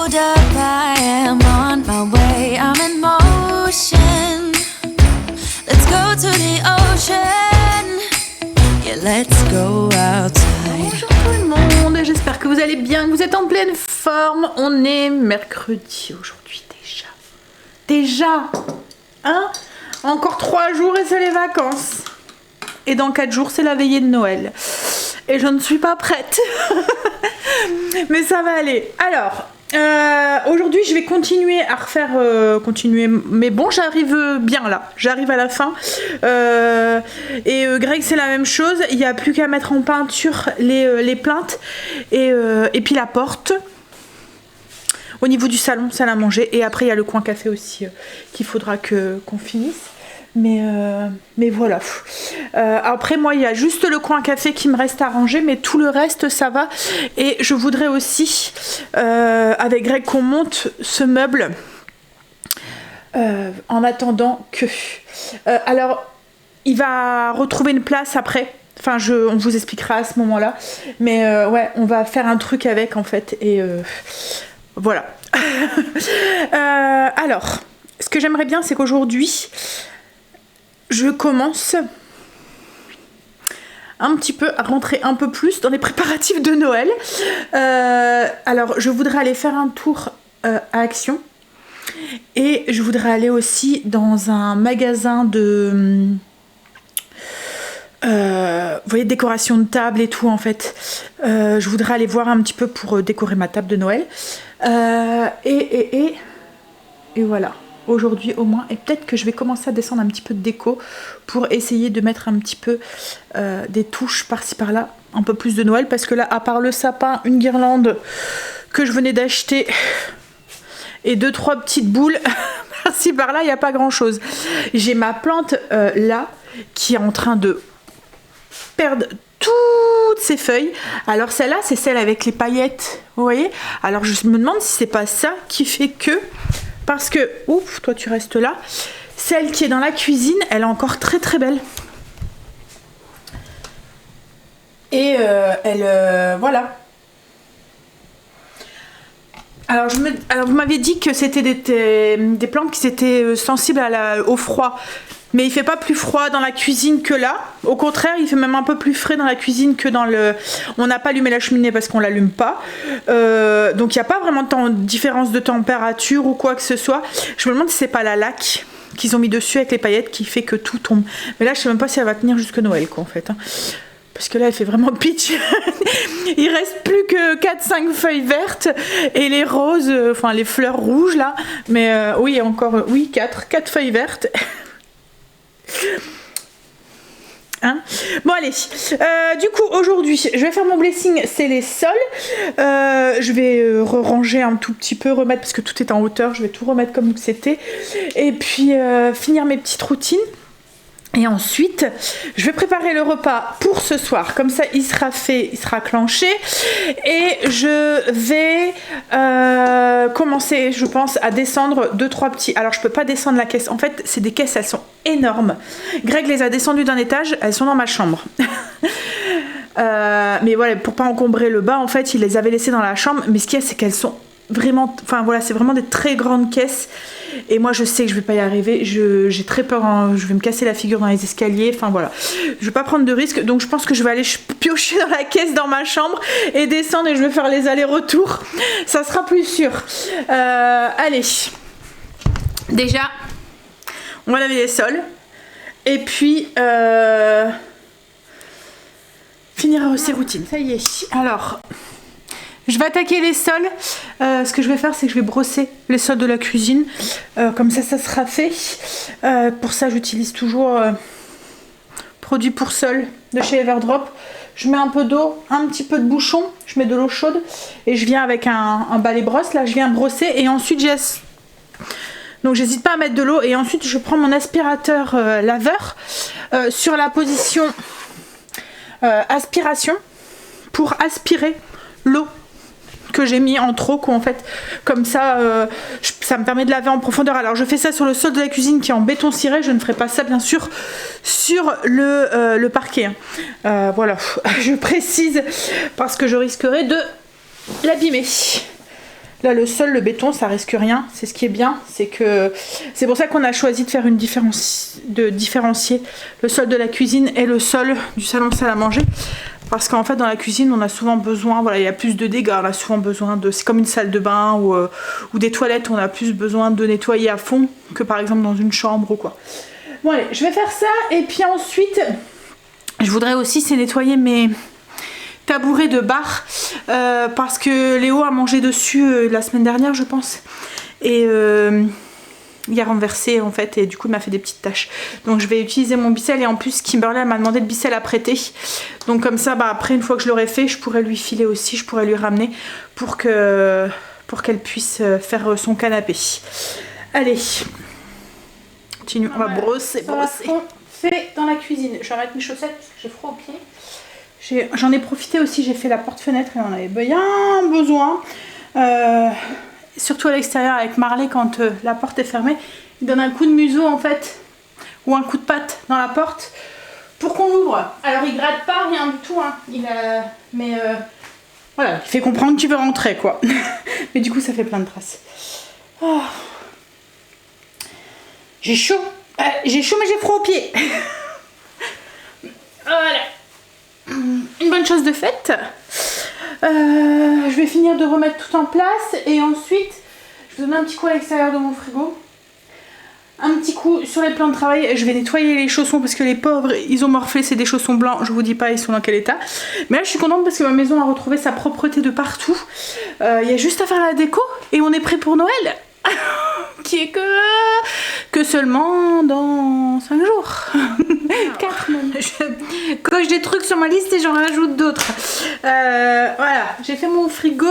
hold up, I am on my way, I'm in motion. Let's go to the ocean. Yeah, let's go outside. Bonjour tout le monde, j'espère que vous allez bien, que vous êtes en pleine forme. On est mercredi aujourd'hui déjà. Déjà, hein? Encore 3 jours et c'est les vacances. Et dans 4 jours, c'est la veillée de Noël. Et je ne suis pas prête. Mais ça va aller. Alors, aujourd'hui, je vais continuer à refaire... mais bon, j'arrive bien là. J'arrive à la fin. Greg, c'est la même chose. Il n'y a plus qu'à mettre en peinture les plaintes. Et puis la porte. Au niveau du salon, salle à manger. Et après, il y a le coin café aussi qu'il faudra qu'on finisse. Mais voilà. Après moi il y a juste le coin café qui me reste à ranger, mais tout le reste ça va. Et je voudrais aussi avec Greg qu'on monte ce meuble en attendant que alors il va retrouver une place après. Enfin on vous expliquera à ce moment là, mais ouais, on va faire un truc avec en fait. Et voilà. Alors ce que j'aimerais bien, c'est qu'aujourd'hui je commence un petit peu à rentrer un peu plus dans les préparatifs de Noël. Alors je voudrais aller faire un tour à Action, et je voudrais aller aussi dans un magasin de vous voyez, décoration de table et tout en fait. Je voudrais aller voir un petit peu pour décorer ma table de Noël. Et voilà. Aujourd'hui au moins, et peut-être que je vais commencer à descendre un petit peu de déco pour essayer de mettre un petit peu des touches par-ci par-là, un peu plus de Noël, parce que là, à part le sapin, une guirlande que je venais d'acheter et 2-3 petites boules par-ci par-là, il n'y a pas grand-chose. J'ai ma plante là qui est en train de perdre toutes ses feuilles. Alors celle-là, c'est celle avec les paillettes, vous voyez. Alors je me demande si c'est pas ça qui fait que... Parce que, ouf, toi tu restes là. Celle qui est dans la cuisine, elle est encore très très belle. Et voilà. Alors, vous m'aviez dit que c'était des plantes qui étaient sensibles au froid. Mais il fait pas plus froid dans la cuisine que là. Au contraire, il fait même un peu plus frais dans la cuisine que dans le... On n'a pas allumé la cheminée parce qu'on l'allume pas. Donc il n'y a pas vraiment de différence de température ou quoi que ce soit. Je me demande si c'est pas la laque qu'ils ont mis dessus avec les paillettes qui fait que tout tombe. Mais là, je sais même pas si elle va tenir jusque Noël, quoi, en fait. Hein. Parce que là, elle fait vraiment pitch. Il reste plus que 4-5 feuilles vertes et les roses, enfin les fleurs rouges là. Mais oui, encore, oui, 4 feuilles vertes. Hein, bon allez, du coup aujourd'hui je vais faire mon blessing, c'est les sols. Je vais ranger un tout petit peu, remettre parce que tout est en hauteur, je vais tout remettre comme c'était, et puis finir mes petites routines. Et ensuite, je vais préparer le repas pour ce soir. Comme ça, il sera fait, il sera clenché. Et je vais commencer, je pense, à descendre 2-3 petits... Alors, je peux pas descendre la caisse. En fait, c'est des caisses, elles sont énormes. Greg les a descendues d'un étage. Elles sont dans ma chambre. Mais voilà, pour pas encombrer le bas, en fait, il les avait laissées dans la chambre. Mais ce qu'il y a, c'est qu'elles sont vraiment... Enfin, voilà, c'est vraiment des très grandes caisses. Et moi je sais que je vais pas y arriver, j'ai très peur, hein, je vais me casser la figure dans les escaliers, enfin voilà, je vais pas prendre de risques, donc je pense que je vais aller piocher dans la caisse dans ma chambre et descendre, et je vais faire les allers-retours, ça sera plus sûr. Allez, déjà on va laver les sols et puis finir ces routines. Ça y est, alors je vais attaquer les sols. Ce que je vais faire, c'est que je vais brosser les sols de la cuisine. Comme ça, ça sera fait. Pour ça, j'utilise toujours produit pour sol de chez Everdrop. Je mets un peu d'eau, un petit peu de bouchon. Je mets de l'eau chaude. Et je viens avec un balai brosse. Là, je viens brosser. Et ensuite, donc, j'hésite pas à mettre de l'eau. Et ensuite, je prends mon aspirateur laveur sur la position aspiration pour aspirer l'eau que j'ai mis en trop, quoi, en fait, comme ça ça me permet de laver en profondeur. Alors je fais ça sur le sol de la cuisine qui est en béton ciré, je ne ferai pas ça bien sûr sur le parquet, hein. Voilà, je précise parce que je risquerais de l'abîmer. Là, le sol, le béton, ça risque rien. C'est ce qui est bien. C'est pour ça qu'on a choisi de faire de différencier le sol de la cuisine et le sol du salon salle à manger. Parce qu'en fait, dans la cuisine, on a souvent besoin, voilà, il y a plus de dégâts. On a souvent besoin de, c'est comme une salle de bain ou des toilettes, on a plus besoin de nettoyer à fond que par exemple dans une chambre ou quoi. Bon allez, je vais faire ça et puis ensuite, je voudrais aussi c'est nettoyer mes tabourets de bar parce que Léo a mangé dessus la semaine dernière, je pense, et il a renversé en fait et du coup il m'a fait des petites taches. Donc je vais utiliser mon Bicel et en plus Kimberly m'a demandé le Bicel à prêter. Donc comme ça bah, après une fois que je l'aurai fait je pourrais lui filer aussi, je pourrais lui ramener pour qu'elle puisse faire son canapé. Allez, continue, on va brosser. Fait dans la cuisine. Je vais mettre mes chaussettes parce que j'ai froid aux pieds. J'en ai profité aussi, j'ai fait la porte-fenêtre et on avait bien besoin. Surtout à l'extérieur avec Marley quand la porte est fermée, il donne un coup de museau en fait ou un coup de patte dans la porte pour qu'on l'ouvre. Alors il gratte pas rien du tout hein. Mais voilà, il fait comprendre qu'il veut rentrer quoi. Mais du coup ça fait plein de traces. Oh. J'ai chaud mais j'ai froid aux pieds. Voilà, une bonne chose de faite. Je vais finir de remettre tout en place et ensuite je vais donner un petit coup à l'extérieur de mon frigo, un petit coup sur les plans de travail. Je vais nettoyer les chaussons parce que les pauvres ils ont morflé, c'est des chaussons blancs, je vous dis pas ils sont dans quel état, mais là je suis contente parce que ma maison a retrouvé sa propreté de partout. Il y a juste à faire la déco et on est prêt pour Noël qui est que seulement dans 5 jours. 4 même. Je coche des trucs sur ma liste et j'en rajoute d'autres. Voilà, j'ai fait mon frigo.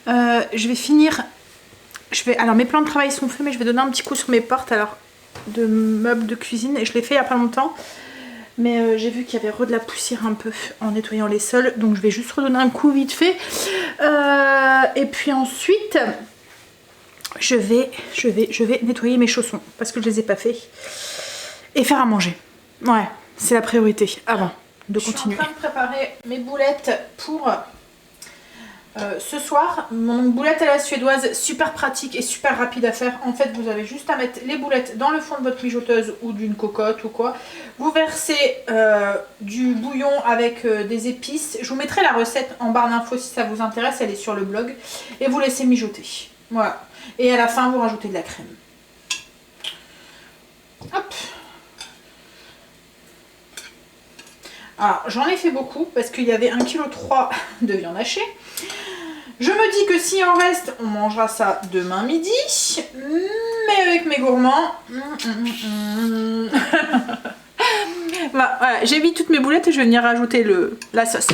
Je vais finir. Alors mes plans de travail sont faits, mais je vais donner un petit coup sur mes portes alors de meubles de cuisine. Et je l'ai fait il n'y a pas longtemps. Mais j'ai vu qu'il y avait de la poussière un peu en nettoyant les sols. Donc je vais juste redonner un coup vite fait. Et puis ensuite, je vais nettoyer mes chaussons parce que je les ai pas fait. Et faire à manger. Ouais, c'est la priorité avant de continuer. Je suis en train de préparer mes boulettes pour ce soir. Mon boulette à la suédoise, super pratique et super rapide à faire. En fait, vous avez juste à mettre les boulettes dans le fond de votre mijoteuse ou d'une cocotte ou quoi. Vous versez du bouillon avec des épices. Je vous mettrai la recette en barre d'infos si ça vous intéresse. Elle est sur le blog. Et vous laissez mijoter. Voilà. Et à la fin, vous rajoutez de la crème. Hop. Alors j'en ai fait beaucoup parce qu'il y avait 1,3 kg de viande hachée. Je me dis que s'il en reste, on mangera ça demain midi. Mais avec mes gourmands... Voilà, j'ai mis toutes mes boulettes et je vais venir rajouter la sauce.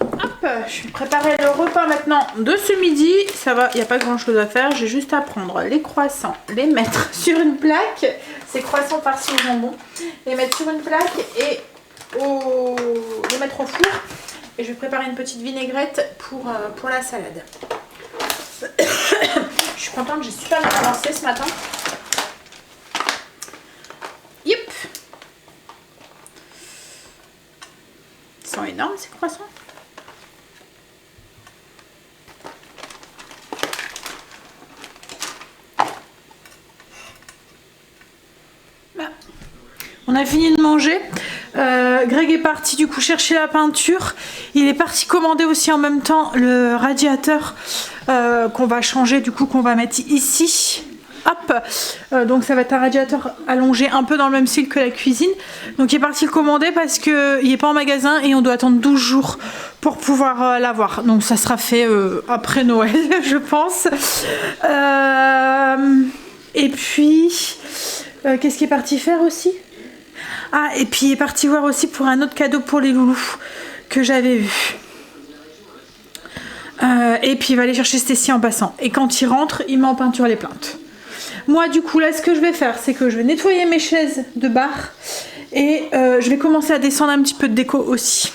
Hop, je vais préparer le repas maintenant de ce midi. Ça va, il n'y a pas grand chose à faire. J'ai juste à prendre les croissants, les mettre sur une plaque. Ces croissants farcis au jambon. Les mettre sur une plaque et les mettre au four. Et je vais préparer une petite vinaigrette pour la salade. Je suis contente, j'ai super bien avancé ce matin. Yep. Ils sont énormes ces croissants. On a fini de manger. Greg est parti du coup chercher la peinture. Il est parti commander aussi en même temps le radiateur qu'on va changer, du coup qu'on va mettre ici. Hop, donc ça va être un radiateur allongé un peu dans le même style que la cuisine. Donc il est parti le commander parce qu'il n'est pas en magasin et on doit attendre 12 jours pour pouvoir l'avoir. Donc ça sera fait après Noël je pense. Et puis qu'est-ce qu'il est parti faire aussi? Ah, et puis il est parti voir aussi pour un autre cadeau pour les loulous que j'avais vu. Et puis il va aller chercher Stécie en passant. Et quand il rentre, il met en peinture les plantes. Moi du coup là ce que je vais faire c'est que je vais nettoyer mes chaises de bar. Et je vais commencer à descendre un petit peu de déco aussi.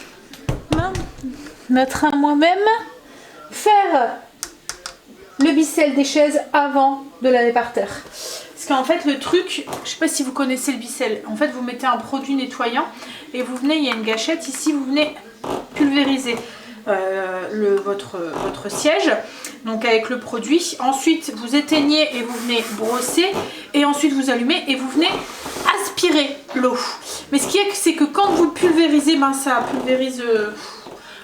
Mettre à moi-même. Faire le Bicel des chaises avant de laver par terre. Parce qu'en fait le truc, je sais pas si vous connaissez le Bicel, en fait vous mettez un produit nettoyant et vous venez, il y a une gâchette ici, vous venez pulvériser. votre siège. Donc avec le produit. Ensuite, vous éteignez et vous venez brosser. Et ensuite, vous allumez et vous venez aspirer l'eau. Mais ce qui est, c'est que quand vous pulvérisez, ben, ça pulvérise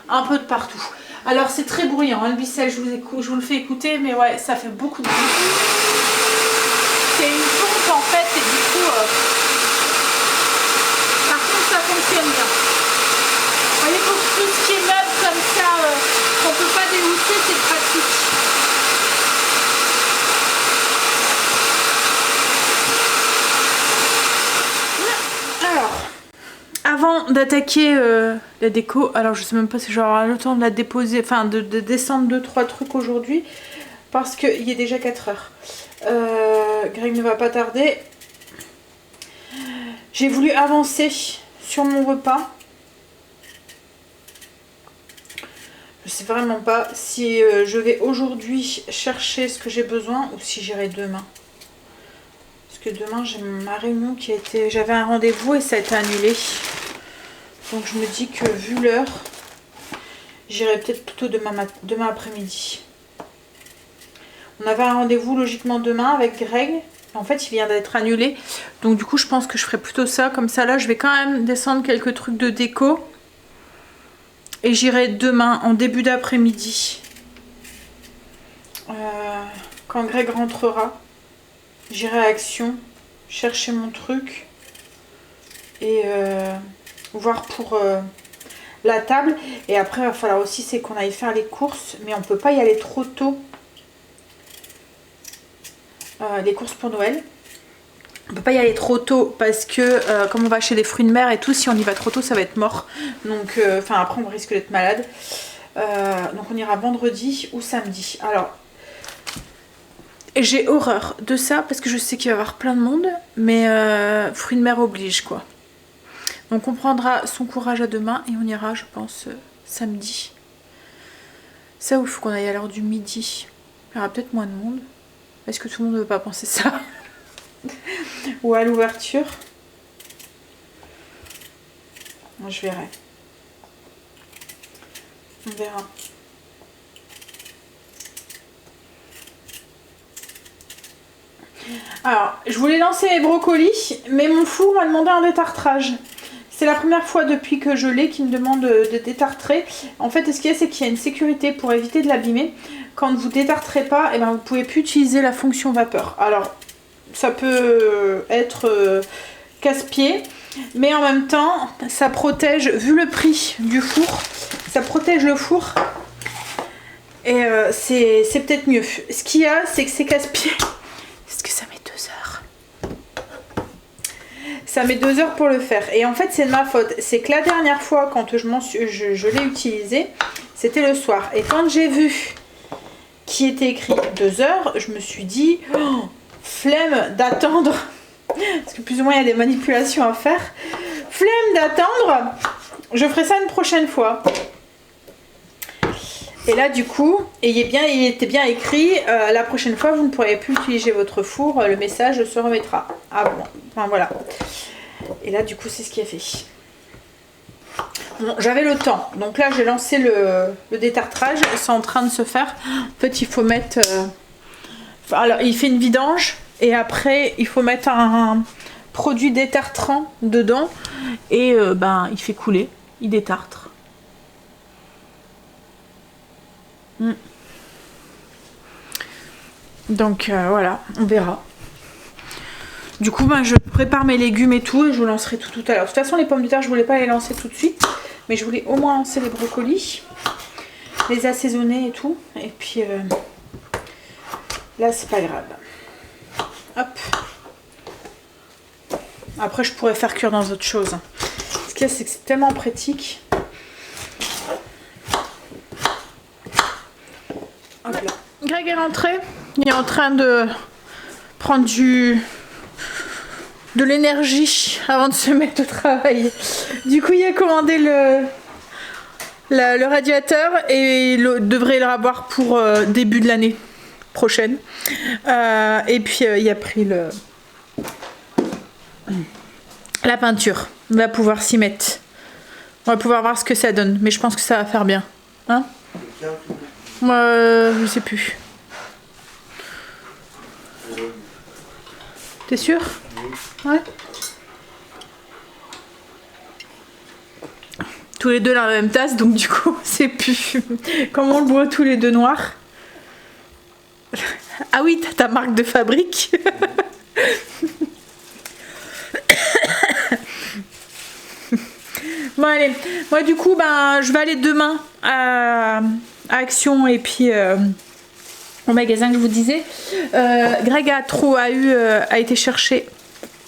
un peu de partout. Alors c'est très bruyant, hein, le Bicel, je vous le fais écouter, mais ouais, ça fait beaucoup de bruit. C'est une pompe en fait, et du coup, par contre ça fonctionne bien. Vous voyez, pour tout ce qui est meuble comme ça, qu'on ne peut pas déhousser, c'est pratique. Alors, avant d'attaquer la déco, alors je sais même pas si j'aurai le temps de la déposer, enfin de descendre 2-3 trucs aujourd'hui, parce qu'il est déjà 4 heures. Greg ne va pas tarder. J'ai voulu avancer sur mon repas. Je sais vraiment pas si je vais aujourd'hui chercher ce que j'ai besoin ou si j'irai demain. Parce que demain j'ai ma réunion qui a été... J'avais un rendez-vous et ça a été annulé. Donc je me dis que vu l'heure, j'irai peut-être plutôt demain après-midi. On avait un rendez-vous logiquement demain avec Greg. En fait il vient d'être annulé. Donc du coup je pense que je ferai plutôt ça. Comme ça là je vais quand même descendre quelques trucs de déco. Et j'irai demain en début d'après-midi. Quand Greg rentrera. J'irai à Action. Chercher mon truc. Et... voir pour la table. Et après il va falloir aussi c'est qu'on aille faire les courses, mais on peut pas y aller trop tôt, les courses pour Noël on peut pas y aller trop tôt parce que comme on va acheter des fruits de mer et tout, si on y va trop tôt ça va être mort, donc enfin après on risque d'être malade, donc on ira vendredi ou samedi. Alors j'ai horreur de ça parce que je sais qu'il va y avoir plein de monde, mais fruits de mer oblige quoi. Donc on prendra son courage à deux mains et on ira, je pense, samedi. Ça où il faut qu'on aille à l'heure du midi. Il y aura peut-être moins de monde. Est-ce que tout le monde ne veut pas penser ça? Ou à l'ouverture. Je verrai. On verra. Alors, je voulais lancer les brocolis, mais mon four m'a demandé un détartrage. C'est la première fois depuis que je l'ai qu'il me demande de détartrer. En fait, ce qu'il y a, c'est qu'il y a une sécurité pour éviter de l'abîmer. Quand vous détartrez pas, eh ben, vous pouvez plus utiliser la fonction vapeur. Alors, ça peut être casse-pied, mais en même temps, ça protège, vu le prix du four, ça protège le four. Et c'est peut-être mieux. Ce qu'il y a, c'est que c'est casse-pied. Est-ce que ça met 2 heures? Ça met 2 heures pour le faire. Et en fait, c'est de ma faute. C'est que la dernière fois, quand je l'ai utilisé, c'était le soir. Et quand j'ai vu qu'il était écrit 2 heures, je me suis dit, oh, flemme d'attendre. Parce que plus ou moins, il y a des manipulations à faire. Flemme d'attendre. Je ferai ça une prochaine fois. Et là, du coup, il était bien écrit, la prochaine fois, vous ne pourrez plus utiliser votre four, le message se remettra. Ah bon, enfin voilà. Et là, du coup, c'est ce qui est fait. Bon, j'avais le temps. Donc là, j'ai lancé le détartrage. C'est en train de se faire. En fait, il faut mettre... alors, il fait une vidange. Et après, il faut mettre un produit détartrant dedans. Et ben, il fait couler. Il détartre. Donc voilà, on verra. Du coup ben, je prépare mes légumes et tout et je vous lancerai tout à l'heure. De toute façon les pommes de terre je voulais pas les lancer tout de suite, mais je voulais au moins lancer les brocolis, les assaisonner et tout. Et puis là c'est pas grave. Hop. Après je pourrais faire cuire dans autre chose. Ce qu'il y a c'est que c'est tellement pratique. Hop là. Greg est rentré, il est en train de prendre de l'énergie avant de se mettre au travail. Du coup il a commandé le radiateur et il devrait le avoir pour début de l'année prochaine. Et puis il a pris la peinture, on va pouvoir s'y mettre. On va pouvoir voir ce que ça donne, mais je pense que ça va faire bien. Hein? Je sais plus. T'es sûr? Ouais. Tous les deux dans la même tasse, donc du coup, c'est plus. Comme on le boit tous les deux noir. Ah oui, t'as ta marque de fabrique. Bon allez, moi du coup je vais aller demain à Action et puis au magasin que je vous disais. Greg a été chercher,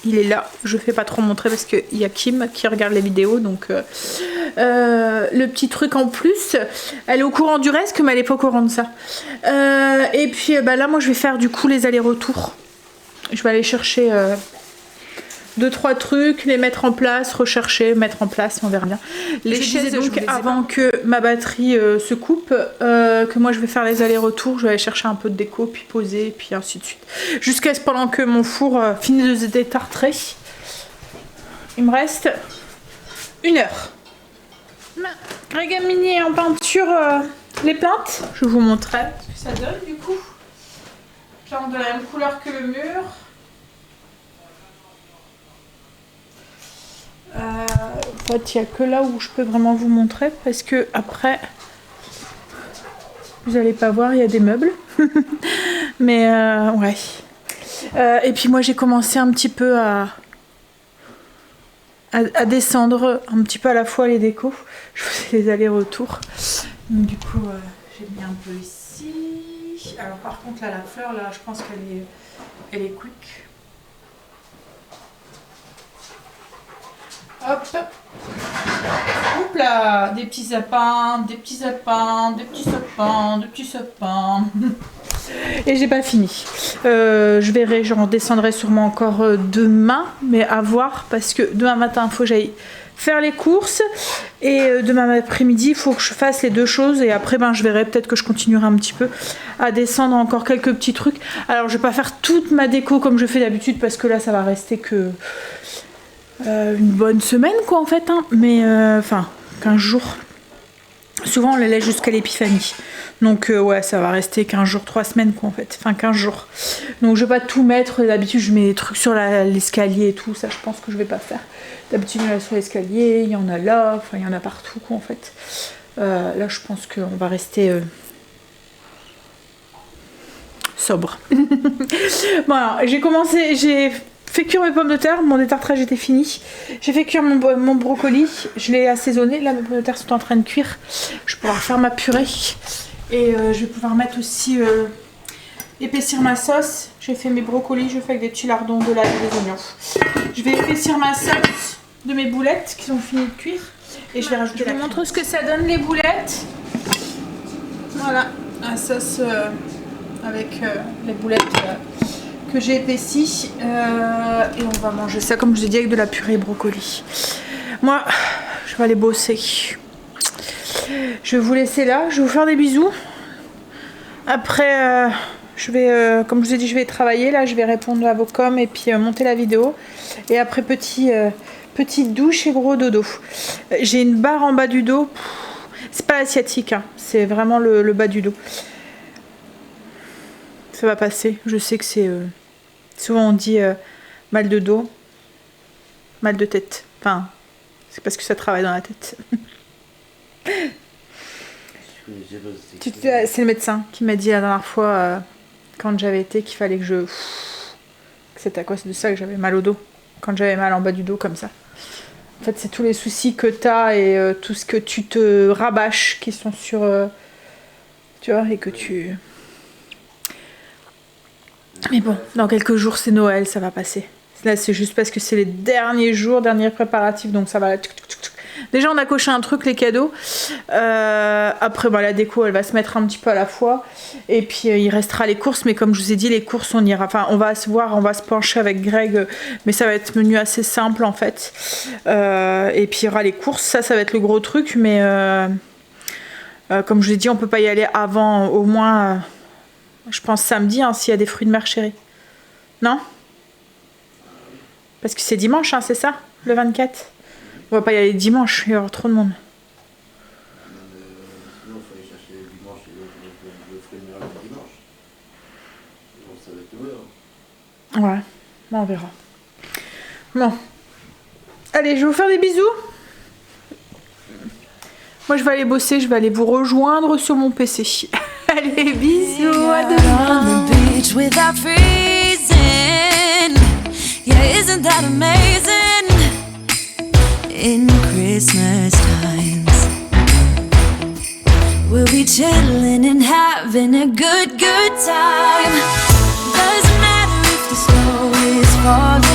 il est là, je fais pas trop montrer parce qu'il y a Kim qui regarde les vidéos, donc le petit truc en plus, elle est au courant du reste mais elle est pas au courant de ça. Et puis là moi je vais faire du coup les allers-retours, je vais aller chercher 2-3 trucs, les mettre en place, rechercher, mettre en place, on verra bien. Les chaises, donc avant que ma batterie se coupe, que moi je vais faire les allers-retours, je vais aller chercher un peu de déco, puis poser, puis ainsi de suite. Jusqu'à ce pendant que mon four finit de se détartrer. Il me reste 1 heure. Regamini en peinture les plaintes. Je vais vous montrer ce que ça donne du coup. Genre de la même couleur que le mur. En fait, il n'y a que là où je peux vraiment vous montrer parce que après vous allez pas voir, il y a des meubles. Mais ouais. Et puis moi j'ai commencé un petit peu à descendre un petit peu à la fois les décos. Je faisais les allers-retours. Donc du coup j'ai mis un peu ici. Alors par contre là la fleur là je pense qu'elle est quick. Hop. Oups là, des petits sapins, des petits sapins, des petits sapins, des petits sapins. Et j'ai pas fini. Je verrai, j'en descendrai sûrement encore demain, mais à voir parce que demain matin il faut que j'aille faire les courses et demain après-midi il faut que je fasse les deux choses et après je verrai, peut-être que je continuerai un petit peu à descendre encore quelques petits trucs. Alors je vais pas faire toute ma déco comme je fais d'habitude parce que là ça va rester que une bonne semaine quoi en fait hein. Mais enfin 15 jours. Souvent on les laisse jusqu'à l'épiphanie. Donc ouais ça va rester 15 jours, 3 semaines quoi en fait. Enfin 15 jours. Donc je vais pas tout mettre. D'habitude je mets des trucs sur l'escalier et tout. Ça je pense que je vais pas faire. D'habitude il y en a sur l'escalier, il y en a là, enfin il y en a partout quoi en fait. Là je pense qu'on va rester sobre. Bon alors j'ai fait cuire mes pommes de terre, mon détartrage était fini. J'ai fait cuire mon brocoli, je l'ai assaisonné. Là mes pommes de terre sont en train de cuire. Je vais pouvoir faire ma purée. Et je vais pouvoir mettre aussi épaissir ma sauce. J'ai fait mes brocolis, je fais avec des petits lardons, de l'ail et des oignons. Je vais épaissir ma sauce de mes boulettes qui sont finies de cuire. Et je vais rajouter la crème. Je vous montre ce que ça donne les boulettes. Voilà, la sauce avec les boulettes que j'ai épaissi et on va manger ça comme je vous ai dit avec de la purée brocoli. Moi je vais aller bosser, je vais vous laisser là, je vais vous faire des bisous. Après je vais comme je vous ai dit je vais travailler là, je vais répondre à vos coms et puis monter la vidéo et après petite douche et gros dodo. J'ai une barre en bas du dos, c'est pas asiatique hein. C'est vraiment le bas du dos. Ça va passer, je sais que c'est souvent on dit mal de dos, mal de tête. Enfin, c'est parce que ça travaille dans la tête. C'est le médecin qui m'a dit la dernière fois, quand j'avais été, qu'il fallait que c'était à cause de ça que j'avais mal au dos. Quand j'avais mal en bas du dos, comme ça. En fait, c'est tous les soucis que t'as et tout ce que tu te rabâches qui sont sur... tu vois, et que tu... Mais bon, dans quelques jours c'est Noël, ça va passer. Là c'est juste parce que c'est les derniers jours, derniers préparatifs, donc ça va. Déjà on a coché un truc, les cadeaux. Après la déco elle va se mettre un petit peu à la fois. Et puis il restera les courses, mais comme je vous ai dit, les courses on ira. Enfin on va se voir, on va se pencher avec Greg, mais ça va être menu assez simple en fait. Et puis il y aura les courses, ça va être le gros truc, mais comme je vous ai dit, on peut pas y aller avant au moins. Je pense samedi, hein, s'il y a des fruits de mer chérie. Non? Parce que c'est dimanche, hein, c'est ça? Le 24? On va pas y aller dimanche, il y aura trop de monde. Sinon, il faut Ouais, on verra. Bon. Allez, je vais vous faire des bisous. Moi, je vais aller bosser, je vais aller vous rejoindre sur mon PC. Allez, bisous, à demain. On the beach without freezing. Yeah, isn't that amazing? In Christmas times, we'll be chilling and having a good time. Doesn't matter if the snow is falling.